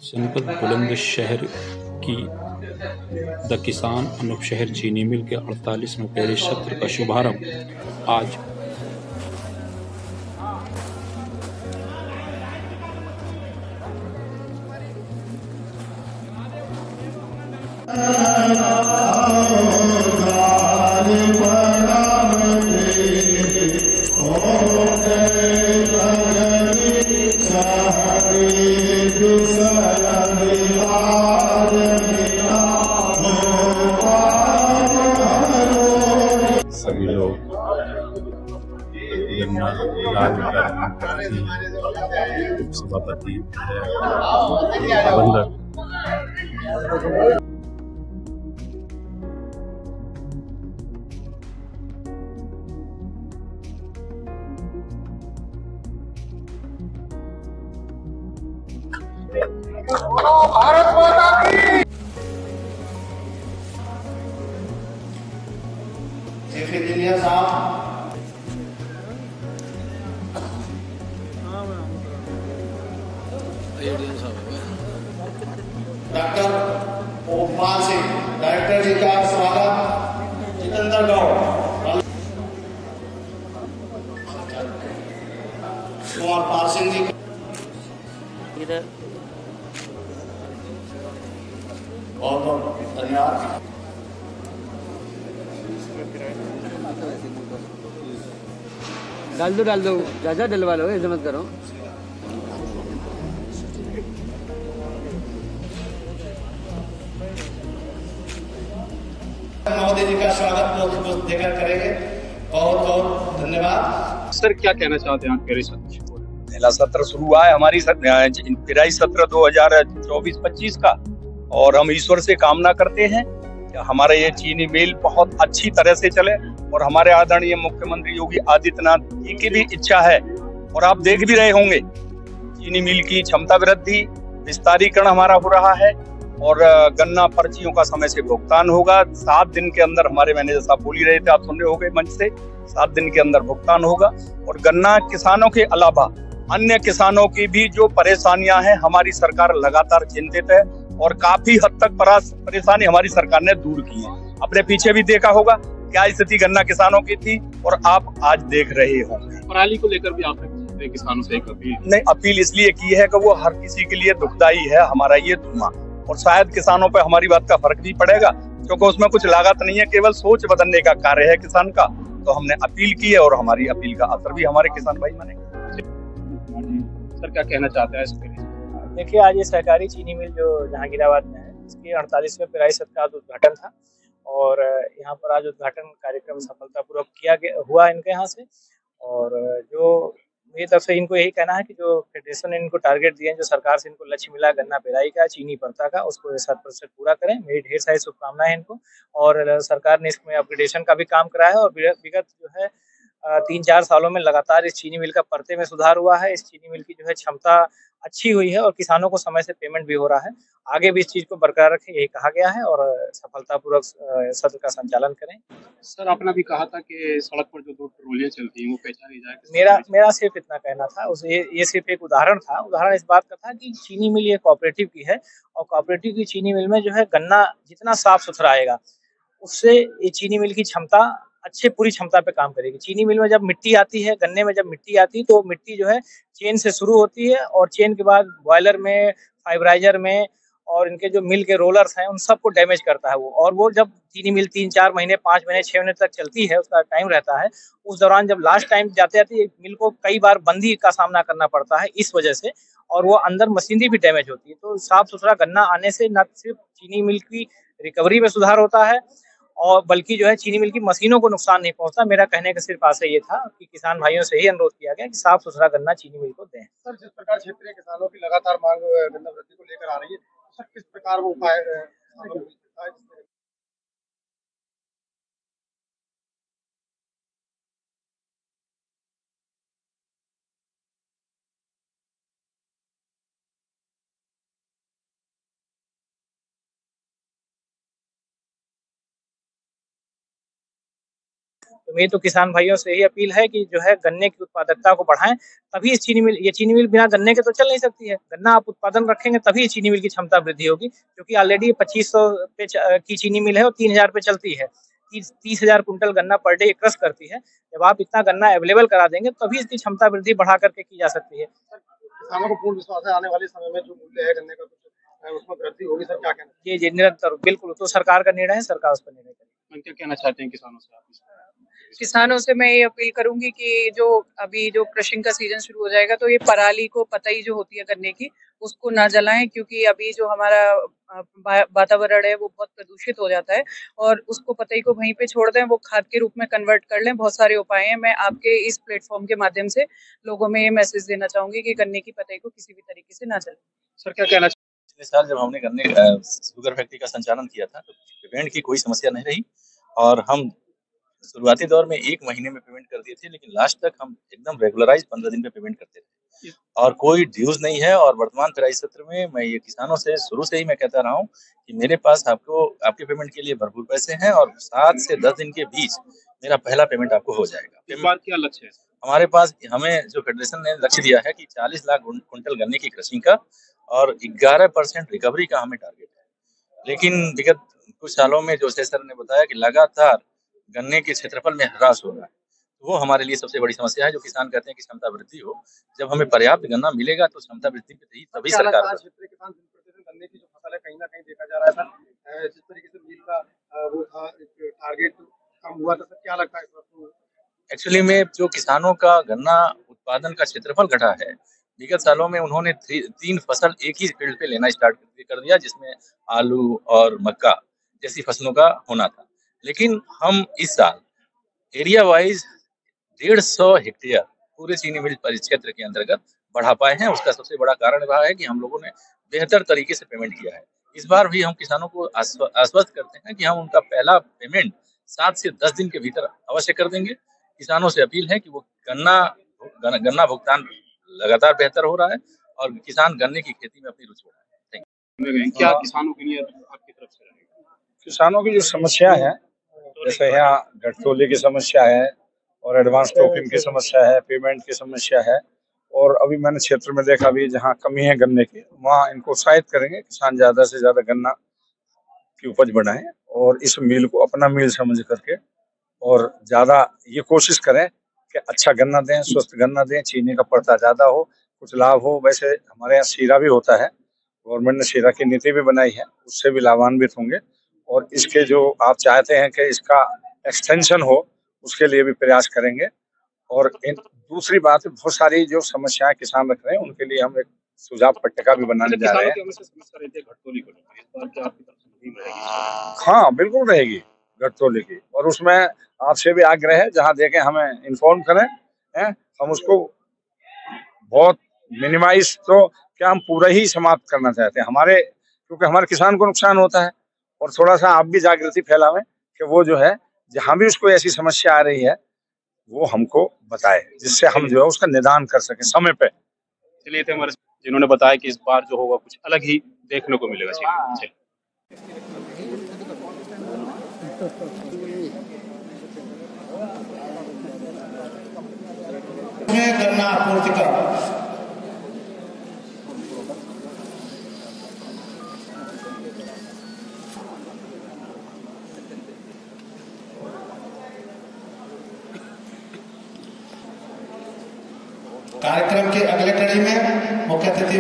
जनपद बुलंदशहर की द किसान अनूप शहर चीनी मिल के 48वें पेराई सत्र का शुभारंभ आज सभी लोग गन्ना सभापति प्रबंधक भारत माता की इंजीनियर साहब डॉक्टर ओमपाल सिंह डायरेक्टर जी का स्वागत। जितेंद्र गौड़ कुमार पाल सिंह जी बहुत बहुत धन्यवाद। डाल दो ज़्यादा डलवा लो, ऐसे मत करो। महोदय जी का स्वागत बहुत देकर करेंगे। बहुत बहुत धन्यवाद। सर, क्या कहना चाहते हैं आप पेराई सत्र? पहला सत्र शुरू हुआ है हमारी पेराई सत्र 2024-25 का, और हम ईश्वर से कामना करते हैं कि हमारा ये चीनी मिल बहुत अच्छी तरह से चले, और हमारे आदरणीय मुख्यमंत्री योगी आदित्यनाथ जी की भी इच्छा है। और आप देख भी रहे होंगे चीनी मिल की क्षमता वृद्धि, विस्तारीकरण हमारा हो रहा है, और गन्ना पर्चियों का समय से भुगतान होगा। 7 दिन के अंदर, हमारे मैनेजर साहब बोल ही रहे थे, आप सुन रहे होंगे मंच से, 7 दिन के अंदर भुगतान होगा। और गन्ना किसानों के अलावा अन्य किसानों की भी जो परेशानियां हैं, हमारी सरकार लगातार चिंतित है, और काफी हद तक परेशानी हमारी सरकार ने दूर की है। अपने पीछे भी देखा होगा क्या स्थिति गन्ना किसानों की थी, और आप आज देख रहे होंगे। पराली को लेकर भी आपने किसानों से एक अपील? नहीं, अपील इसलिए की है कि वो हर किसी के लिए दुखदाई है हमारा ये धुआं, और शायद किसानों पे हमारी बात का फर्क भी पड़ेगा, क्योंकि उसमें कुछ लागत नहीं है, केवल सोच बदलने का कार्य है किसान का। तो हमने अपील की है, और हमारी अपील का असर भी हमारे किसान भाई मानेंगे। सर, क्या कहना चाहते हैं इस पर? देखिए, आज ये सहकारी चीनी मिल जो जहांगीराबाद में है, इसके 48वें पेराई सत्र का उद्घाटन था, और यहाँ पर आज उद्घाटन कार्यक्रम सफलतापूर्वक हुआ इनके यहाँ से। और जो मेरी तरफ से इनको यही कहना है कि जो फेडरेशन ने इनको टारगेट दिए हैं, जो सरकार से इनको लक्ष्य मिला गन्ना पेराई का, चीनी पर्ता का, उसको 7% पूरा करें। मेरी ढेर सारी शुभकामनाएं इनको। और सरकार ने इसमें अपग्रेडेशन का भी काम करा है, और विगत जो है 3-4 सालों में लगातार इस चीनी मिल का परते में सुधार हुआ है। इस चीनी मिल की जो है क्षमता अच्छी हुई है, और किसानों को समय से पेमेंट भी हो रहा है। आगे भी इस चीज को बरकरार रखें, यही कहा गया है, और सफलतापूर्वक सत्र का संचालन करें। सर, आपने भी कहा था कि सड़क पर जो 2 ट्रॉलियां चलती हैं वो पहचानी जाए। मेरा सिर्फ इतना कहना था। ये सिर्फ एक उदाहरण था। उदाहरण इस बात का था कि चीनी मिल ये कोऑपरेटिव की है, और कोऑपरेटिव की चीनी मिल में जो है गन्ना जितना साफ सुथरा आएगा, उससे ये चीनी मिल की क्षमता पूरी क्षमता पे काम करेगी। चीनी मिल में जब मिट्टी आती है, गन्ने में जब मिट्टी आती है, तो मिट्टी जो है चेन से शुरू होती है, और चेन के बाद बॉयलर में, फाइब्राइजर में, और इनके जो मिल के रोलर्स हैं, उन सबको डैमेज करता है वो। और वो जब चीनी मिल 3-4 महीने, 5 महीने, 6 महीने तक चलती है, उसका टाइम रहता है, उस दौरान जब लास्ट टाइम जाते जाते मिल को कई बार बंदी का सामना करना पड़ता है इस वजह से, और वो अंदर मशीनरी भी डैमेज होती है। तो साफ सुथरा गन्ना आने से न सिर्फ चीनी मिल की रिकवरी में सुधार होता है, और बल्कि जो है चीनी मिल की मशीनों को नुकसान नहीं पहुंचता। मेरा कहने का सिर्फ आशय ये था कि किसान भाइयों से ही अनुरोध किया गया कि साफ सुथरा गन्ना चीनी मिल को दें। सर, जिस प्रकार क्षेत्रीय किसानों की लगातार मांग गन्ना वृद्धि को लेकर आ रही है, सर किस प्रकार वो उपाय तो मेरी तो किसान भाइयों से यही अपील है कि जो है गन्ने की उत्पादकता को बढ़ाएं, तभी इस चीनी मिल बिना गन्ने के तो चल नहीं सकती है। गन्ना आप उत्पादन रखेंगे तभी चीनी मिल की क्षमता वृद्धि होगी, क्योंकि ऑलरेडी 2500 पे की चीनी मिल है और 3000 पे चलती है। 30,000 कुंटल गन्ना पर डे क्रश करती है। जब आप इतना गन्ना अवेलेबल करा देंगे तभी इसकी क्षमता वृद्धि बढ़ा करके की जा सकती है। किसानों को पूर्ण विश्वास है आने वाले समय में जो मूल्य है गन्ने का उसमें वृद्धि होगी। सर क्या कहना जी निरंतर बिल्कुल, तो सरकार का निर्णय है, सरकार उस पर निर्णय करेगी। क्या कहना चाहते हैं किसानों से आप? किसानों से मैं ये अपील करूंगी कि जो अभी जो क्रशिंग का सीजन शुरू हो जाएगा तो ये पराली को पतई जो होती है गन्ने की उसको ना जलाएं, क्योंकि अभी जो हमारा वातावरण है वो बहुत प्रदूषित हो जाता है और उसको पतई को वहीं पे छोड़ दें, वो खाद के रूप में कन्वर्ट कर लें। बहुत सारे उपाय हैं। मैं आपके इस प्लेटफॉर्म के माध्यम से लोगों में ये मैसेज देना चाहूंगी कि गन्ने की पतई को किसी भी तरीके से ना जलाएं। सर क्या कहना? पिछले साल जब हमने गन्ने शुगर फैक्ट्री का संचालन किया था तो पेमेंट की कोई समस्या नहीं रही और हम शुरुआती दौर में 1 महीने में पेमेंट कर दिए थे, लेकिन लास्ट तक हम एकदम रेगुलराइज 15 दिन पे पेमेंट करते थे और कोई ड्यूज नहीं है। और वर्तमान पेराई सत्र में मैं ये किसानों से शुरू से ही मैं कहता रहा हूँ कि मेरे पास आपके पेमेंट के लिए भरपूर पैसे हैं और 7 से 10 दिन के बीच मेरा पहला पेमेंट आपको हो जाएगा। इस बार क्या लक्ष्य है? हमारे पास हमें जो फेडरेशन ने लक्ष्य दिया है कि 40 लाख कुंटल गन्ने की क्रशिंग का और 11% रिकवरी का हमें टारगेट है। लेकिन विगत कुछ सालों में जो सर ने बताया कि लगातार गन्ने के क्षेत्रफल में ह्रास हो रहा है, तो वो हमारे लिए सबसे बड़ी समस्या है। जो किसान कहते हैं कि क्षमता वृद्धि हो, जब हमें पर्याप्त गन्ना मिलेगा तो क्षमता वृद्धि पे तभी सरकार गन्ने की जो फसल है कहीं ना कहीं देखा जा रहा था जिस तरीके से मिल का वो था टारगेट कम हुआ था। सर क्या लगता है? एक्चुअली में जो किसानों का गन्ना उत्पादन का क्षेत्रफल घटा है, विगत सालों में उन्होंने 3 फसल एक ही फील्ड पे लेना स्टार्ट कर दिया, जिसमें आलू और मक्का जैसी फसलों का होना था। लेकिन हम इस साल एरिया वाइज 150 हेक्टेयर पूरे चीनी मिल परिक्षेत्र के अंतर्गत बढ़ा पाए हैं। उसका सबसे बड़ा कारण रहा है कि हम लोगों ने बेहतर तरीके से पेमेंट किया है। इस बार भी हम किसानों को आश्वस्त करते हैं कि हम उनका पहला पेमेंट 7 से 10 दिन के भीतर अवश्य कर देंगे। किसानों से अपील है कि वो गन्ना भुगतान लगातार बेहतर हो रहा है और किसान गन्ने की खेती में अपनी रुचि बढ़ाएं। क्या किसानों के लिए आपकी तरफ से रहेगा? किसानों की जो समस्या है, जैसे यहाँ घटतोले की समस्या है और एडवांस टोकन की समस्या है, पेमेंट की समस्या है, और अभी मैंने क्षेत्र में देखा भी जहाँ कमी है गन्ने की, वहाँ इनको उत्साहित करेंगे किसान ज्यादा से ज्यादा गन्ना की उपज बढ़ाएं और इस मिल को अपना मिल समझ करके और ज्यादा ये कोशिश करें कि अच्छा गन्ना दें, स्वस्थ गन्ना दें, चीनी का पड़ता ज्यादा हो, कुछ लाभ हो। वैसे हमारे यहाँ शीरा भी होता है, गवर्नमेंट ने शीरा की नीति भी बनाई है, उससे भी लाभान्वित होंगे। और इसके जो आप चाहते हैं कि इसका एक्सटेंशन हो, उसके लिए भी प्रयास करेंगे। और दूसरी बात, बहुत सारी जो समस्याएं किसान रख रहे हैं उनके लिए हम एक सुझाव पट्टिका भी बनाने जा रहे हैं। हाँ बिल्कुल रहेगी घटतोले की, और उसमें आपसे भी आग्रह है जहाँ देखें हमें इन्फॉर्म करें, हम उसको बहुत मिनिमाइज तो क्या हम पूरा ही समाप्त करना चाहते हैं हमारे, क्योंकि हमारे किसान को नुकसान होता है। और थोड़ा सा आप भी जागृति फैलावें कि वो जो है जहां भी उसको ऐसी समस्या आ रही है वो हमको बताए, जिससे हम जो है उसका निदान कर सके समय पे। चलिए थे हमारे जिन्होंने बताया कि इस बार जो होगा कुछ अलग ही देखने को मिलेगा। गन्ना आपूर्ति का कार्यक्रम के अगले कड़ी में मुख्य अतिथि